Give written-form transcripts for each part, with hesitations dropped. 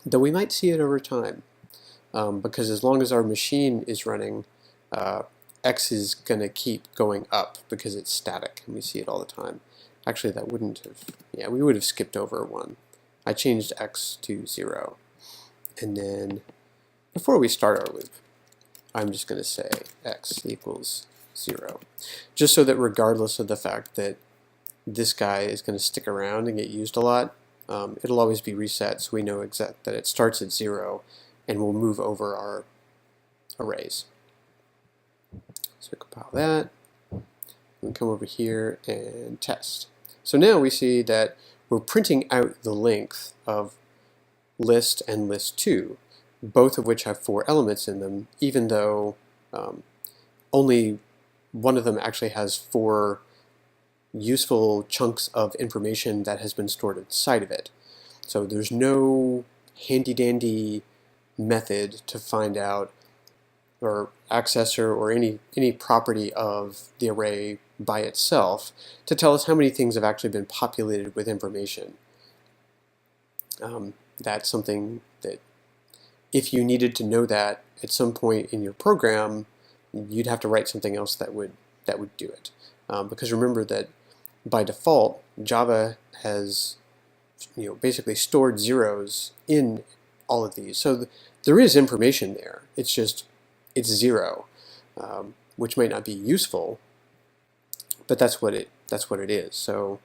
though we might see it over time, because as long as our machine is running, x is going to keep going up because it's static, and we see it all the time. Actually, that wouldn't have, yeah, we would have skipped over 1. I changed x to 0. And then, before we start our loop, I'm just going to say x equals 0. Just so that regardless of the fact that this guy is going to stick around and get used a lot, it'll always be reset, so we know that it starts at 0 and we'll move over our arrays. So we compile that, and come over here and test. So now we see that we're printing out the length of list and list2, both of which have 4 elements in them, even though only one of them actually has 4 useful chunks of information that has been stored inside of it. So there's no handy-dandy method to find out or accessor or any property of the array by itself to tell us how many things have actually been populated with information. That's something that if you needed to know that at some point in your program, you'd have to write something else that would do it. Because remember that by default, Java has basically stored zeros in all of these. So there is information there. It's just it's 0, which might not be useful, but that's what it is. So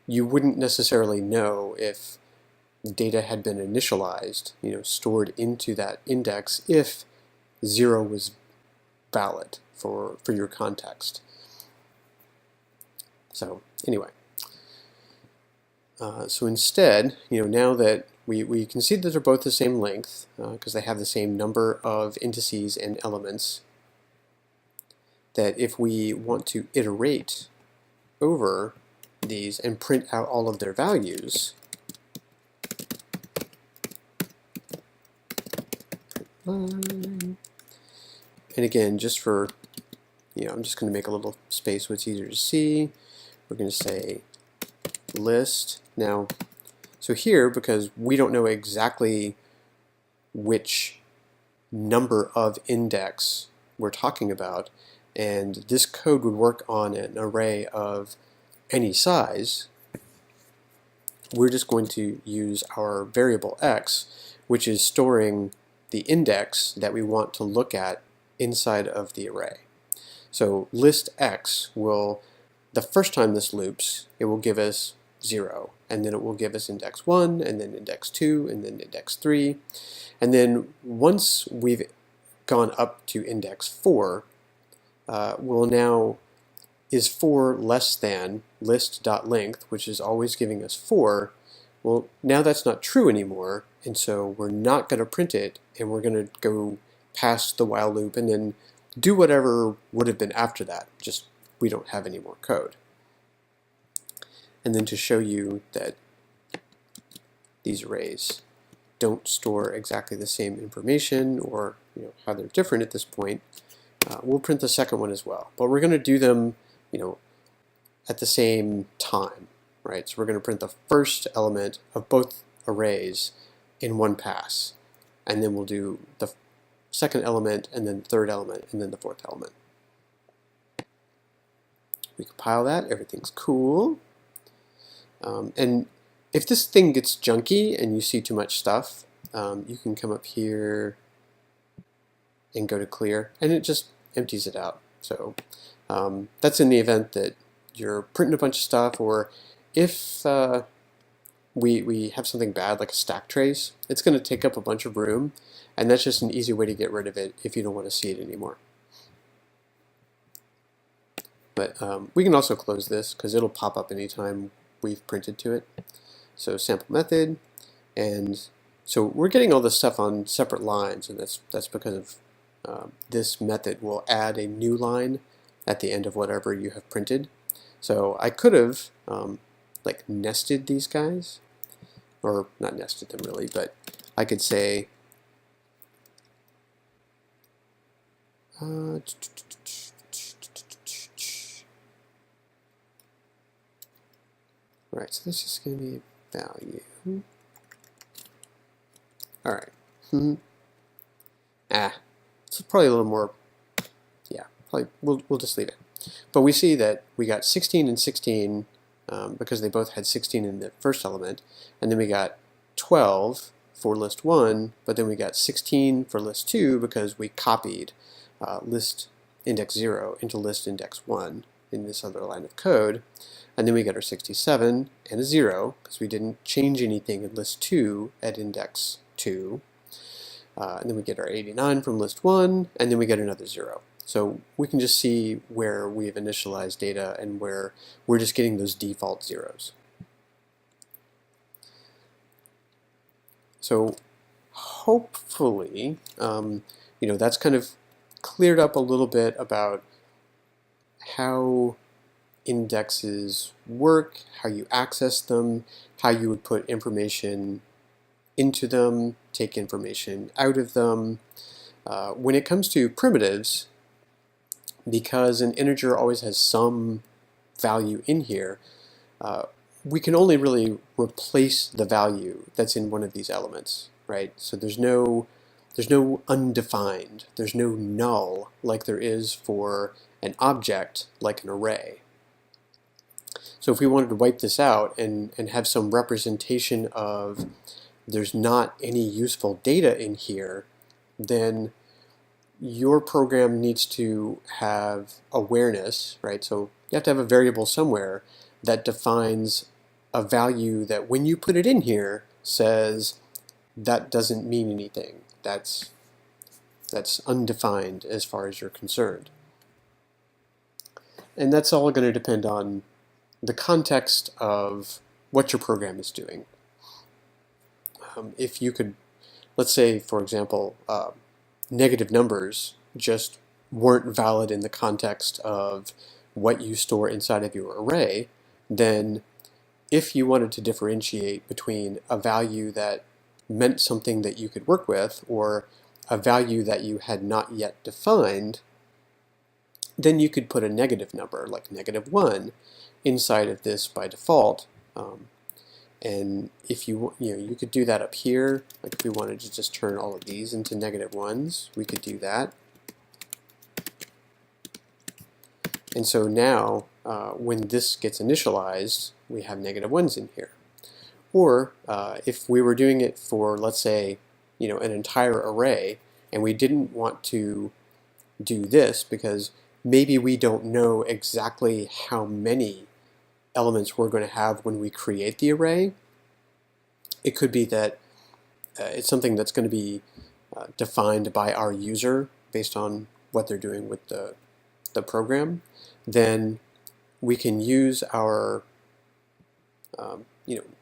you wouldn't necessarily know if data had been initialized, stored into that index if 0 was valid for your context. So anyway, so instead, now that we can see that they're both the same length because they have the same number of indices and elements, that if we want to iterate over these and print out all of their values, and again, just for, I'm just going to make a little space so it's easier to see. We're going to say list. Now, so here, because we don't know exactly which number of index we're talking about, and this code would work on an array of any size, we're just going to use our variable x, which is storing the index that we want to look at inside of the array. So list x will, the first time this loops, it will give us 0, and then it will give us index 1, and then index 2, and then index 3. And then once we've gone up to index 4, we'll now, is 4 less than list.length, which is always giving us 4, well, now that's not true anymore, and so we're not going to print it, and we're going to go past the while loop and then do whatever would have been after that, just we don't have any more code. And then to show you that these arrays don't store exactly the same information, or how they're different at this point, we'll print the second one as well. But we're going to do them at the same time, right? So we're going to print the first element of both arrays in one pass, and then we'll do the second element, and then the third element, and then the fourth element. We compile that, everything's cool. And if this thing gets junky and you see too much stuff, you can come up here and go to clear, and it just empties it out. So that's in the event that you're printing a bunch of stuff, or if we have something bad like a stack trace, it's going to take up a bunch of room, and that's just an easy way to get rid of it if you don't want to see it anymore. But we can also close this because it'll pop up anytime we've printed to it. So sample method, and so we're getting all this stuff on separate lines, and that's because of this method will add a new line at the end of whatever you have printed. So I could have like nested these guys, or not nested them really, but I could say right, so this is going to be value. All right. It's probably a little more, yeah, probably we'll just leave it. But we see that we got 16 and 16 because they both had 16 in the first element, and then we got 12 for list 1, but then we got 16 for list 2 because we copied list index 0 into list index 1 in this other line of code. And then we get our 67 and a 0 because we didn't change anything in list 2 at index 2. And then we get our 89 from list 1, and then we get another 0. So we can just see where we've initialized data and where we're just getting those default zeros. So hopefully, that's kind of cleared up a little bit about how indexes work, how you access them, how you would put information into them, take information out of them. When it comes to primitives, because an integer always has some value in here, we can only really replace the value that's in one of these elements, right? So there's no undefined, there's no null like there is for an object like an array. So if we wanted to wipe this out and have some representation of there's not any useful data in here, then your program needs to have awareness, right? So you have to have a variable somewhere that defines a value that when you put it in here says that doesn't mean anything. That's undefined as far as you're concerned. And that's all going to depend on the context of what your program is doing. If you could, let's say, for example, negative numbers just weren't valid in the context of what you store inside of your array, then if you wanted to differentiate between a value that meant something that you could work with or a value that you had not yet defined, then you could put a negative number, like -1, inside of this by default. And if you could do that up here, like if we wanted to just turn all of these into -1s, we could do that. And so now, when this gets initialized, we have -1s in here. Or if we were doing it for, let's say, an entire array, and we didn't want to do this because maybe we don't know exactly how many elements we're going to have when we create the array. It could be that it's something that's going to be defined by our user based on what they're doing with the program. Then we can use our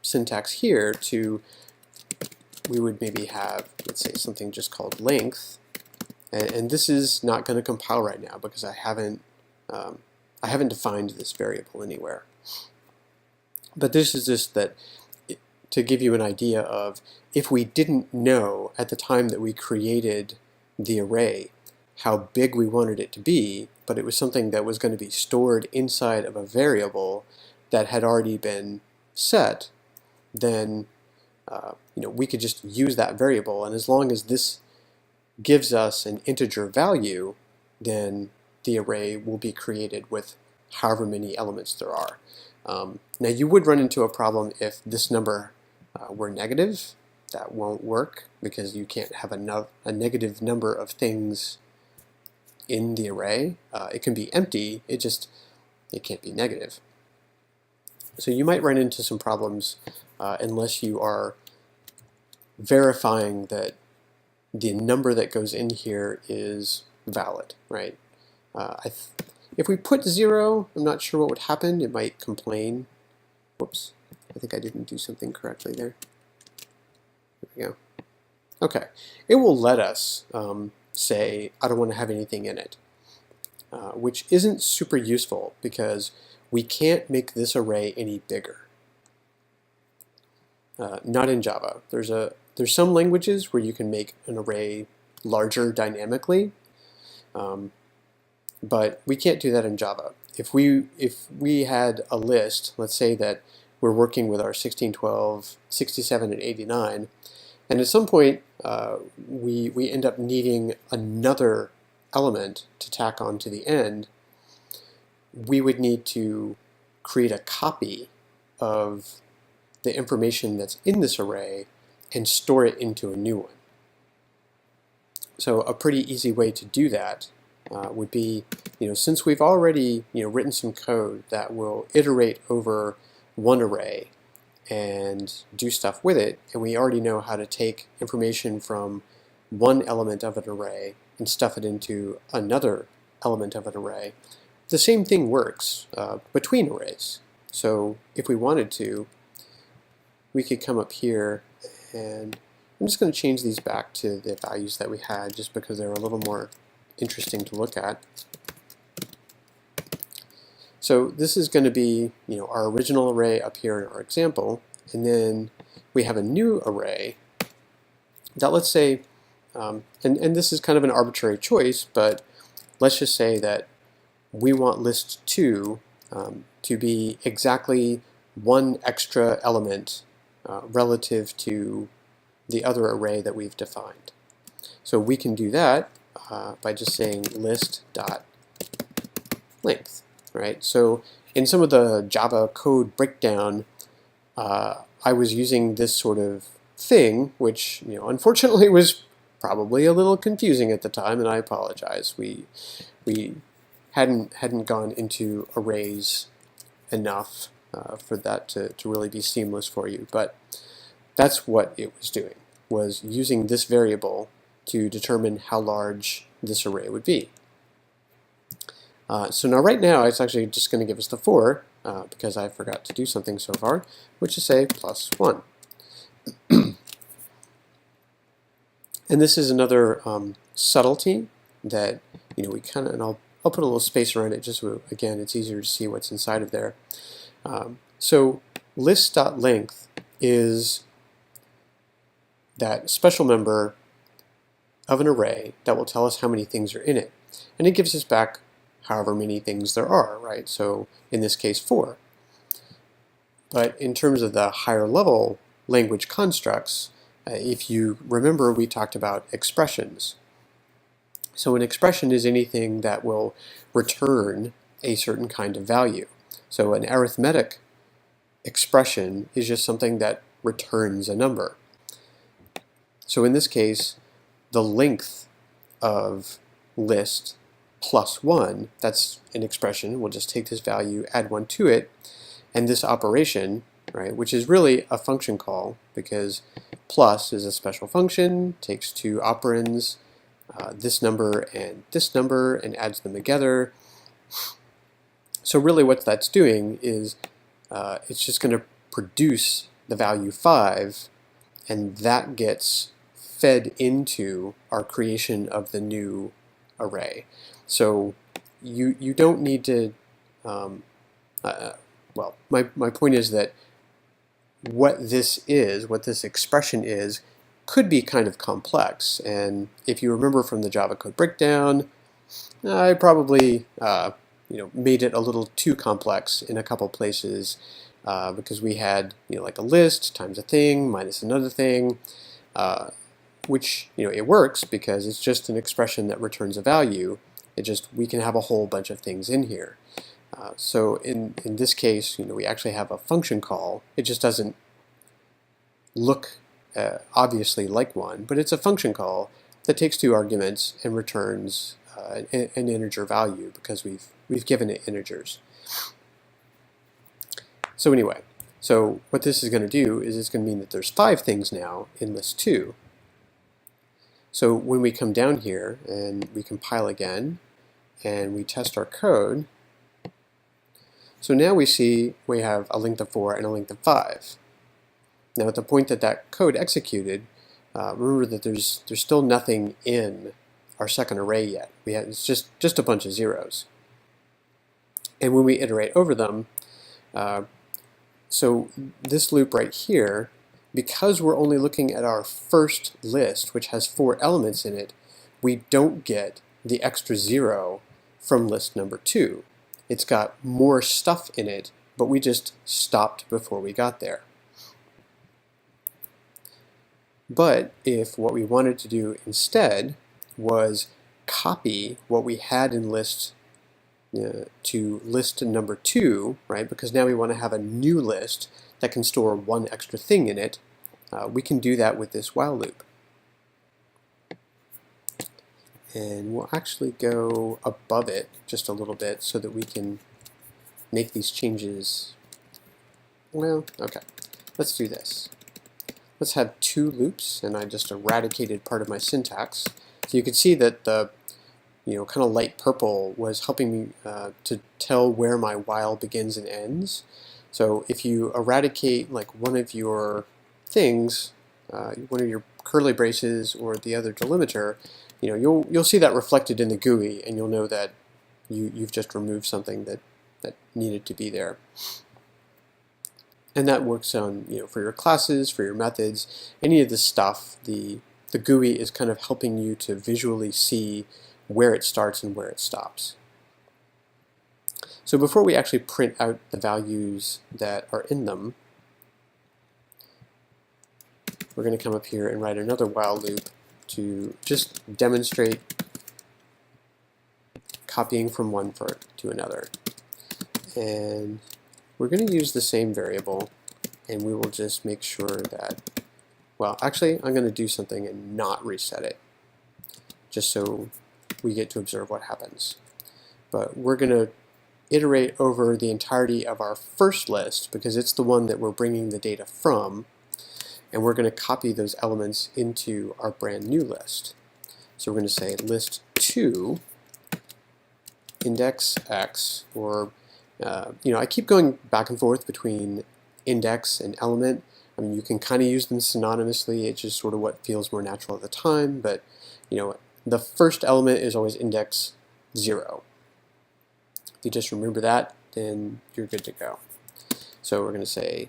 syntax here to, we would maybe have, let's say, something just called length. And this is not going to compile right now because I haven't defined this variable anywhere. But this is just to give you an idea of if we didn't know at the time that we created the array how big we wanted it to be, but it was something that was going to be stored inside of a variable that had already been set, then we could just use that variable, and as long as this gives us an integer value, then the array will be created with however many elements there are. Now you would run into a problem if this number were negative. That won't work because you can't have a negative number of things in the array. It can be empty, it can't be negative. So you might run into some problems unless you are verifying that the number that goes in here is valid, right? If we put 0, I'm not sure what would happen. It might complain. Whoops, I think I didn't do something correctly there. There we go. Okay, it will let us say, I don't want to have anything in it, which isn't super useful because we can't make this array any bigger. Not in Java. There's some languages where you can make an array larger dynamically, but we can't do that in Java. If we had a list, let's say that we're working with our 16, 12, 67, and 89, and at some point we end up needing another element to tack on to the end, we would need to create a copy of the information that's in this array and store it into a new one. So a pretty easy way to do that would be, since we've already written some code that will iterate over one array and do stuff with it, and we already know how to take information from one element of an array and stuff it into another element of an array, the same thing works between arrays. So if we wanted to, we could come up here, and I'm just going to change these back to the values that we had just because they're a little more interesting to look at. So this is going to be our original array up here in our example, and then we have a new array that, let's say, and this is kind of an arbitrary choice, but let's just say that we want list 2 to be exactly one extra element relative to the other array that we've defined. So we can do that by just saying list.length, right? So in some of the Java code breakdown, I was using this sort of thing, which unfortunately was probably a little confusing at the time, and I apologize. We hadn't gone into arrays enough for that to really be seamless for you, but that's what it was doing, was using this variable to determine how large this array would be. So now right now it's actually just going to give us the 4 because I forgot to do something so far, which is say +1. And this is another subtlety that we kind of, and I'll put a little space around it just so, again, it's easier to see what's inside of there. So list.length is that special member of an array that will tell us how many things are in it. And it gives us back however many things there are, right? So in this case, 4. But in terms of the higher level language constructs, if you remember, we talked about expressions. So an expression is anything that will return a certain kind of value. So an arithmetic expression is just something that returns a number. So in this case, the length of list +1, that's an expression. We'll just take this value, add 1 to it, and this operation, right, which is really a function call because plus is a special function, takes 2 operands, this number, and adds them together. So really what that's doing is it's just going to produce the value 5, and that gets fed into our creation of the new array. So you don't need to, well, my point is that what this expression is, could be kind of complex. And if you remember from the Java code breakdown, I probably made it a little too complex in a couple places because we had like a list times a thing minus another thing, which it works because it's just an expression that returns a value. We can have a whole bunch of things in here. So in this case, we actually have a function call. It just doesn't look obviously like one, but it's a function call that takes 2 arguments and returns an integer value because we've given it integers. So anyway, so what this is going to do is it's going to mean that there's 5 things now in list 2. So when we come down here and we compile again and we test our code, so now we see we have a length of 4 and a length of 5. Now at the point that that code executed, remember that there's still nothing in our second array yet. It's just a bunch of zeros. And when we iterate over them, so this loop right here, because we're only looking at our first list, which has 4 elements in it, we don't get the extra 0 from list number 2. It's got more stuff in it, but we just stopped before we got there. But if what we wanted to do instead was copy what we had in list to list number 2, right? Because now we want to have a new list that can store one extra thing in it. We can do that with this while loop. And we'll actually go above it just a little bit so that we can make these changes. Well, okay, let's do this. Let's have 2 loops, and I just eradicated part of my syntax. So you can see that the kind of light purple was helping me to tell where my while begins and ends. So if you eradicate like one of your things, one of your curly braces or the other delimiter, you'll see that reflected in the GUI, and you'll know that you've just removed something that needed to be there. And that works on for your classes, for your methods, any of this stuff. The GUI is kind of helping you to visually see where it starts and where it stops. So before we actually print out the values that are in them, we're going to come up here and write another while loop to just demonstrate copying from one to another. And we're going to use the same variable, and we will just make sure that, well, actually, I'm going to do something and not reset it, just so we get to observe what happens. But we're going to iterate over the entirety of our first list because it's the one that we're bringing the data from, and we're going to copy those elements into our brand new list. So we're going to say list2 index x, or I keep going back and forth between index and element. I mean, you can kind of use them synonymously. It's just sort of what feels more natural at the time, but the first element is always index 0. If you just remember that, then you're good to go. So we're going to say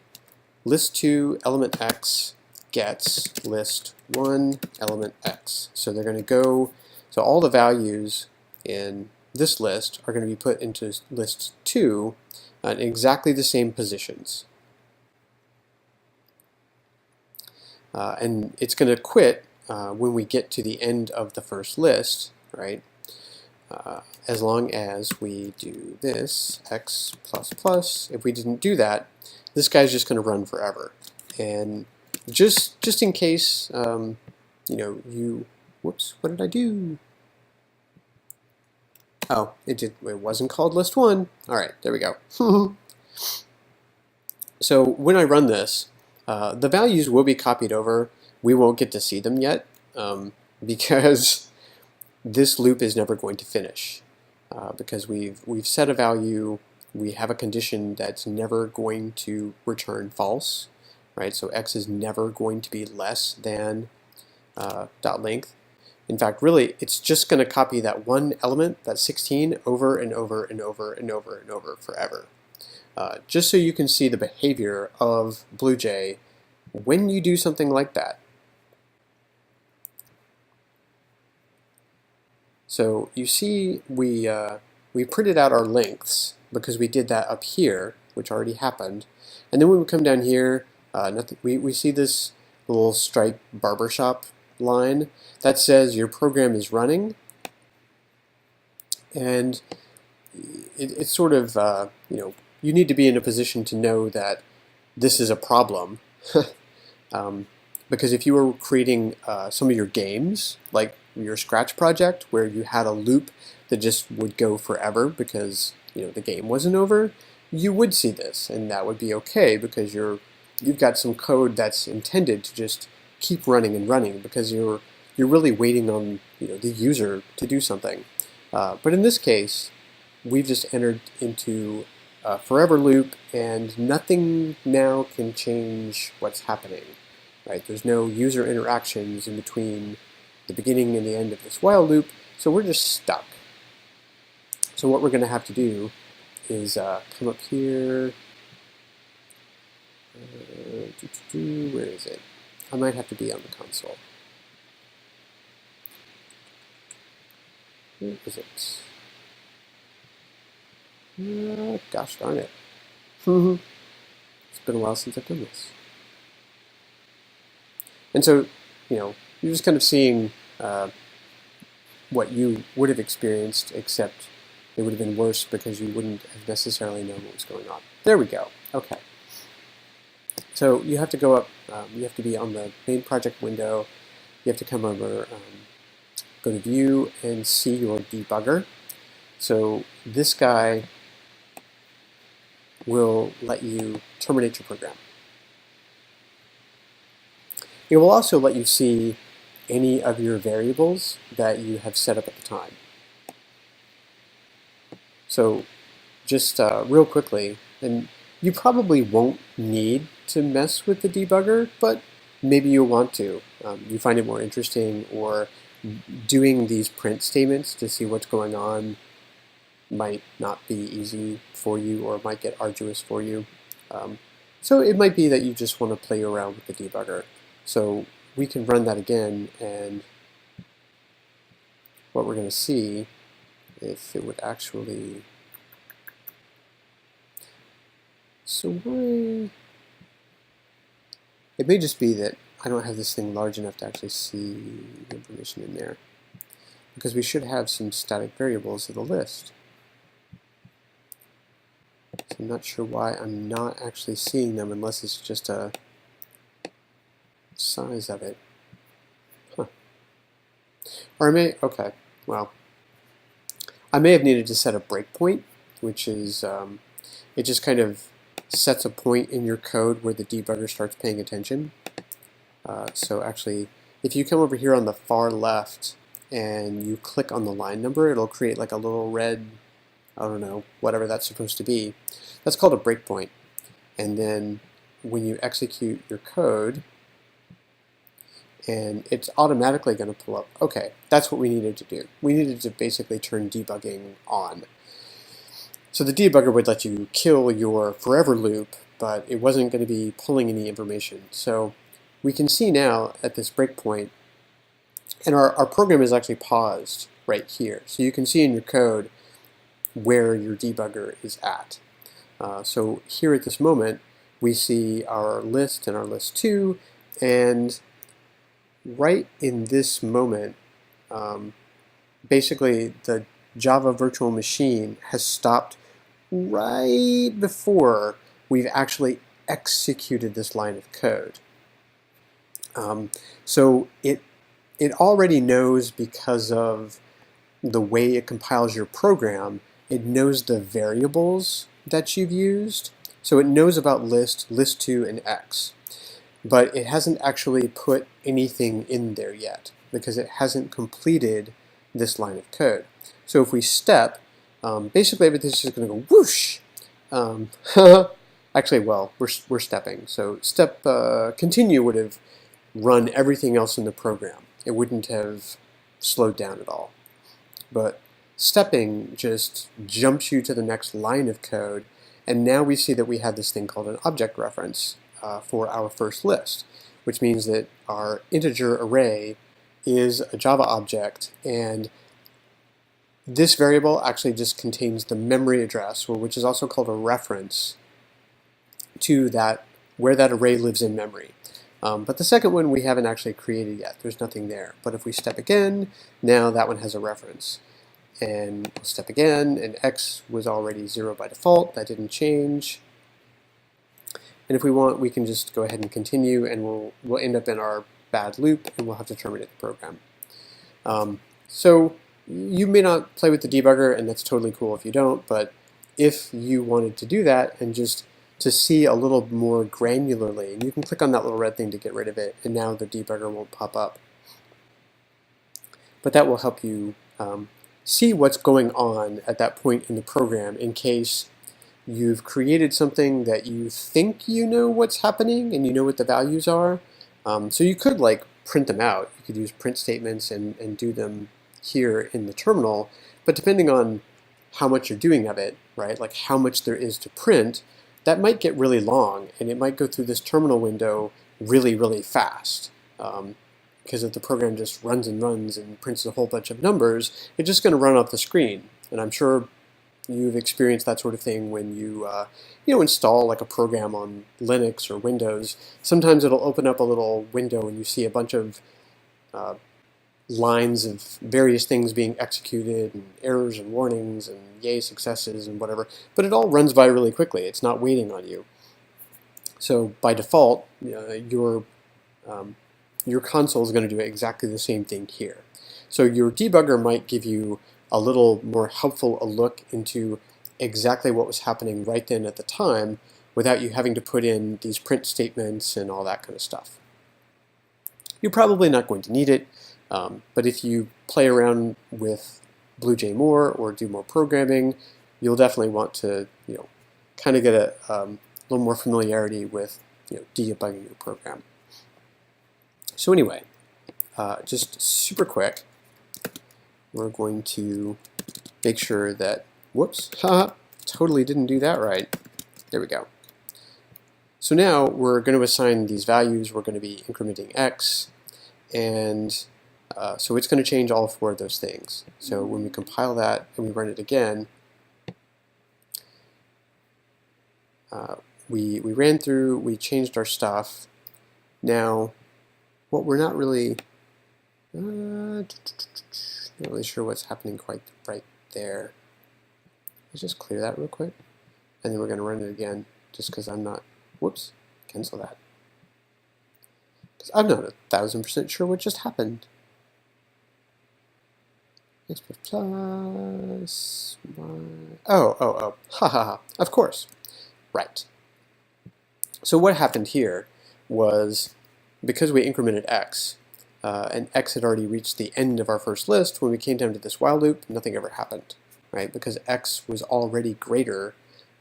list2 element x gets list1 element x. So they're going to go, so all the values in this list are going to be put into list 2 in exactly the same positions. And it's going to quit when we get to the end of the first list, right? As long as we do this, x plus plus. If we didn't do that, this guy's just going to run forever. And just in case, whoops, what did I do? Oh, it wasn't called list1. All right, there we go. So when I run this, the values will be copied over. We won't get to see them yet because this loop is never going to finish because we've set a value. We have a condition that's never going to return false, right? So x is never going to be less than dot length. In fact, really, it's just going to copy that one element, that 16, over and over and over and over and over forever. Just so you can see the behavior of BlueJ when you do something like that. So you see we printed out our lengths because we did that up here, which already happened. And then when we come down here, we see this little stripe barbershop line that says your program is running. And it's sort of, you need to be in a position to know that this is a problem. Because if you were creating some of your games, like your Scratch project, where you had a loop that just would go forever because the game wasn't over, you would see this, and that would be okay because you've got some code that's intended to just keep running and running because you're really waiting on the user to do something. But in this case, we've just entered into a forever loop, and nothing now can change what's happening. Right? There's no user interactions in between the beginning and the end of this while loop, so we're just stuck. So what we're going to have to do is come up here. Where is it? I might have to be on the console. Where is it? Gosh darn it. It's been a while since I've done this. And so you're just kind of seeing what you would have experienced, except it would have been worse because you wouldn't have necessarily known what was going on. There we go. Okay. So you have to go up, you have to be on the main project window. You have to come over, go to View, and see your debugger. So this guy will let you terminate your program. It will also let you see any of your variables that you have set up at the time. So just real quickly, and you probably won't need to mess with the debugger, but maybe you'll want to. You find it more interesting, or doing these print statements to see what's going on might not be easy for you, or might get arduous for you. So it might be that you just want to play around with the debugger. So we can run that again, and what we're going to see, if it would actually... So why... It may just be that I don't have this thing large enough to actually see the information in there, because we should have some static variables of the list. So I'm not sure why I'm not actually seeing them, unless it's just a size of it. Huh. Or I may, okay, well, I may have needed to set a breakpoint, which is, it just kind of sets a point in your code where the debugger starts paying attention. So actually, if you come over here on the far left and you click on the line number, it'll create like a little red, I don't know, whatever that's supposed to be. That's called a breakpoint. And then when you execute your code, and it's automatically going to pull up. Okay, that's what we needed to do. We needed to basically turn debugging on. So the debugger would let you kill your forever loop, but it wasn't going to be pulling any information. So we can see now at this breakpoint, and our program is actually paused right here. So you can see in your code where your debugger is at. So here at this moment, we see our list and our list 2, and right in this moment, basically the Java virtual machine has stopped right before we've actually executed this line of code. So it already knows, because of the way it compiles your program, it knows the variables that you've used. So it knows about list, list2, and x. But it hasn't actually put anything in there yet, because it hasn't completed this line of code. So if we step, basically everything's just going to go whoosh. Actually, well, we're stepping. So step continue would have run everything else in the program. It wouldn't have slowed down at all. But stepping just jumps you to the next line of code, and now we see that we have this thing called an object reference for our first list, which means that our integer array is a Java object, and this variable actually just contains the memory address, which is also called a reference to that, where that array lives in memory. But the second one we haven't actually created yet. There's nothing there. But if we step again, now that one has a reference. And we'll step again, and x was already 0 by default. That didn't change. And if we want, we can just go ahead and continue, and we'll end up in our bad loop, and we'll have to terminate the program. So you may not play with the debugger, and that's totally cool if you don't, but if you wanted to do that and just to see a little more granularly, and you can click on that little red thing to get rid of it, and now the debugger won't pop up. But that will help you see what's going on at that point in the program, in case you've created something that you think you know what's happening and you know what the values are. So you could like print them out. You could use print statements and do them here in the terminal, but depending on how much you're doing of it, right, like how much there is to print, that might get really long, and it might go through this terminal window really, really fast. Because if the program just runs and runs and prints a whole bunch of numbers, it's just going to run off the screen. And I'm sure you've experienced that sort of thing when you install like a program on Linux or Windows. Sometimes it'll open up a little window and you see a bunch of lines of various things being executed, and errors and warnings and yay successes and whatever, but it all runs by really quickly. It's not waiting on you. So by default, your console is going to do exactly the same thing here. So your debugger might give you a little more helpful a look into exactly what was happening right then at the time without you having to put in these print statements and all that kind of stuff. You're probably not going to need it, but if you play around with BlueJ more or do more programming, you'll definitely want to kind of get a little more familiarity with debugging your program. So anyway, just super quick, we're going to make sure that, whoops, totally didn't do that right. There we go. So now we're going to assign these values. We're going to be incrementing x, and so it's going to change all 4 of those things. So when we compile that and we run it again, we ran through, we changed our stuff. Now, what we're not really sure what's happening quite right there. Let's just clear that real quick, and then we're going to run it again, just because I'm not. Whoops, cancel that. Because I'm not 1000% sure what just happened. X plus y. Oh, ha ha ha. Of course. Right. So what happened here was, because we incremented x, and x had already reached the end of our first list, when we came down to this while loop, nothing ever happened, right? Because x was already greater,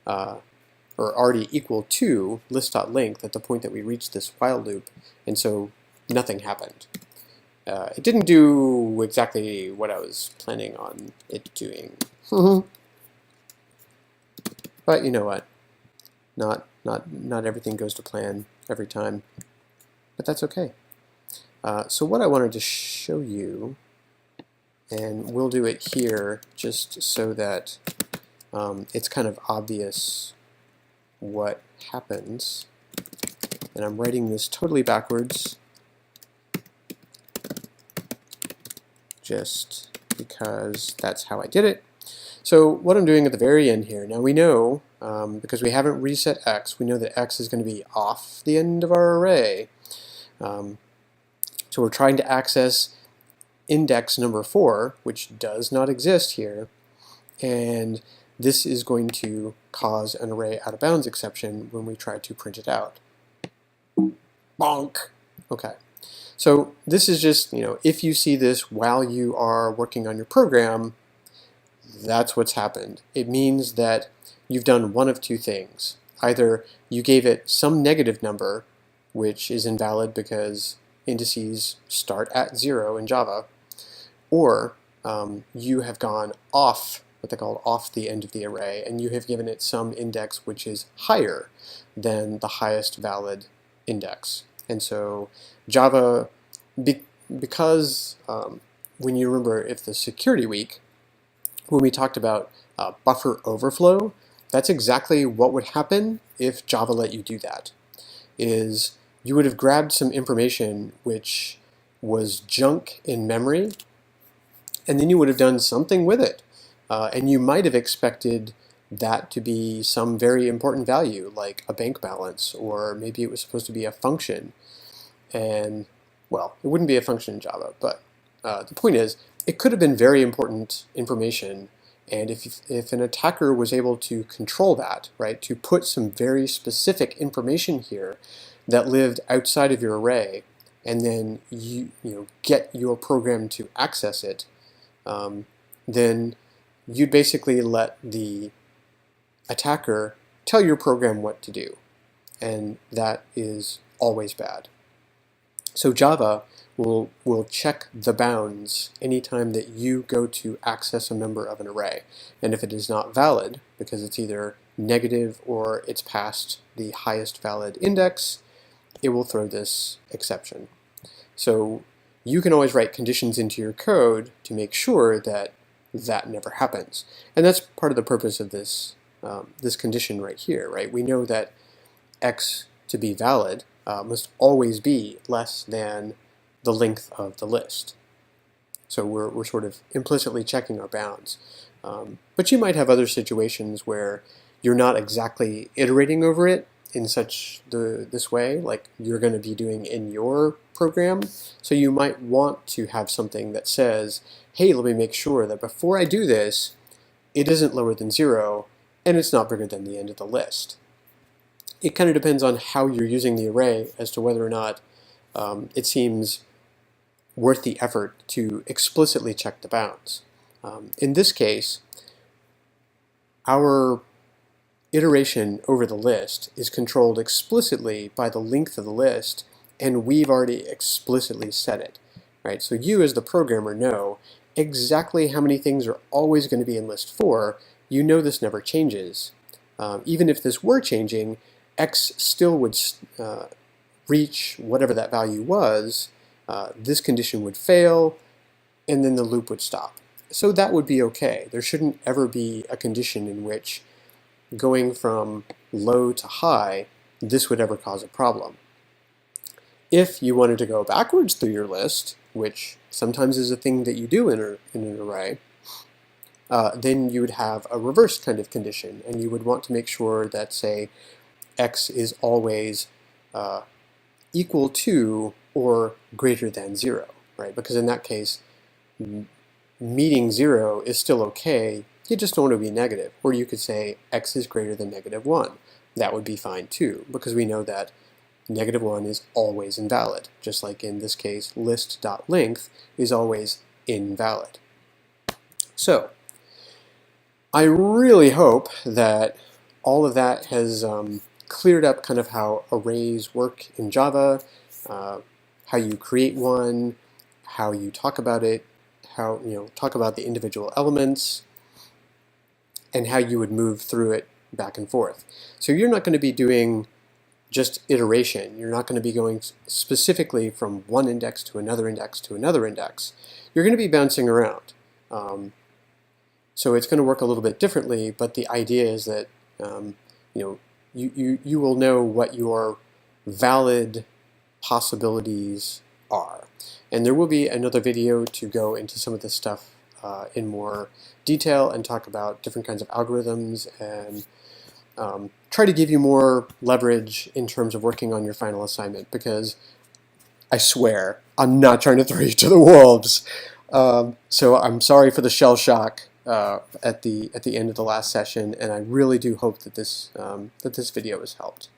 or already equal to list.length at the point that we reached this while loop, and so nothing happened. It didn't do exactly what I was planning on it doing. But you know what? Not everything goes to plan every time, but that's okay. So what I wanted to show you, and we'll do it here just so that it's kind of obvious what happens. And I'm writing this totally backwards just because that's how I did it. So what I'm doing at the very end here, now we know, because we haven't reset x, we know that x is going to be off the end of our array. So we're trying to access index number 4, which does not exist here, and this is going to cause an array out of bounds exception when we try to print it out. Bonk! Okay. So this is just, if you see this while you are working on your program, that's what's happened. It means that you've done one of 2 things. Either you gave it some negative number, which is invalid because indices start at 0 in Java, or you have gone off, what they call off the end of the array, and you have given it some index which is higher than the highest valid index. And so Java, because when you remember, if the security week, when we talked about buffer overflow, that's exactly what would happen if Java let you do that. Is you would have grabbed some information which was junk in memory, and then you would have done something with it. And you might have expected that to be some very important value, like a bank balance, or maybe it was supposed to be a function. And, well, it wouldn't be a function in Java, but the point is, it could have been very important information, and if an attacker was able to control that, right, to put some very specific information here that lived outside of your array, and then you get your program to access it, then you'd basically let the attacker tell your program what to do, and that is always bad. So Java will check the bounds anytime that you go to access a member of an array, and if it is not valid, because it's either negative or it's past the highest valid index, it will throw this exception. So you can always write conditions into your code to make sure that that never happens. And that's part of the purpose of this, this condition right here, right? We know that x to be valid must always be less than the length of the list. So we're sort of implicitly checking our bounds. But you might have other situations where you're not exactly iterating over it in this way, like you're going to be doing in your program. So you might want to have something that says, hey, let me make sure that before I do this, it isn't lower than 0, and it's not bigger than the end of the list. It kind of depends on how you're using the array as to whether or not it seems worth the effort to explicitly check the bounds. In this case, our iteration over the list is controlled explicitly by the length of the list, and we've already explicitly set it, right? So you as the programmer know exactly how many things are always going to be in list 4. You know this never changes. Even if this were changing, x still would reach whatever that value was. This condition would fail, and then the loop would stop. So that would be okay. There shouldn't ever be a condition in which going from low to high, this would ever cause a problem. If you wanted to go backwards through your list, which sometimes is a thing that you do in an array, then you would have a reverse kind of condition, and you would want to make sure that, say, x is always equal to or greater than 0, right? Because in that case, meeting 0 is still okay, you just don't want to be negative. Or you could say x is greater than -1. That would be fine too, because we know that -1 is always invalid, just like in this case, list.length is always invalid. So, I really hope that all of that has cleared up kind of how arrays work in Java, how you create one, how you talk about it, how talk about the individual elements, and how you would move through it back and forth. So you're not going to be doing just iteration. You're not going to be going specifically from one index to another index to another index. You're going to be bouncing around. So it's going to work a little bit differently, but the idea is that you will know what your valid possibilities are. And there will be another video to go into some of this stuff in more detail and talk about different kinds of algorithms and try to give you more leverage in terms of working on your final assignment, because I swear I'm not trying to throw you to the wolves. So I'm sorry for the shell shock at the end of the last session, and I really do hope that this video has helped.